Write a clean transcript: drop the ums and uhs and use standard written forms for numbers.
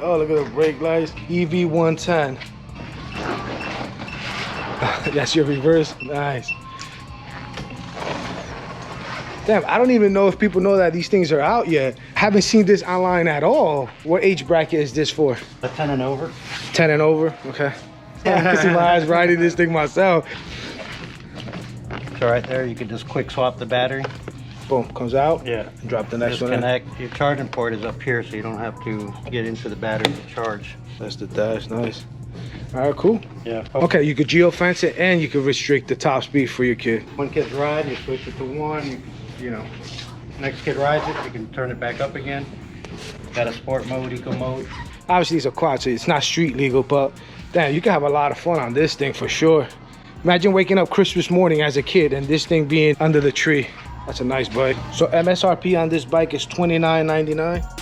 Oh, look at the brake lights. EV110. That's your reverse. Nice. Damn, I don't even know if people know that these things are out yet. Haven't seen this online at all. What age bracket is this for? A 10 and over. 10 and over, okay. I can see my eyes riding this thing myself. So right there, you can just quick swap the battery. Boom, comes out. Yeah. And drop the next Just one in. connect. Your charging port is up here, so you don't have to get into the battery to charge. That's the dash, nice. All right, cool. Yeah. Okay, you could geo-fence it and you could restrict the top speed for your kid. When kids ride, you switch it to 1. You know, next kid rides it, you can turn it back up again. Got a sport mode, eco mode. Obviously it's a quad, so it's not street legal, but damn, you can have a lot of fun on this thing for sure. Imagine waking up Christmas morning as a kid and this thing being under the tree. That's a nice bike. So MSRP on this bike is $29.99.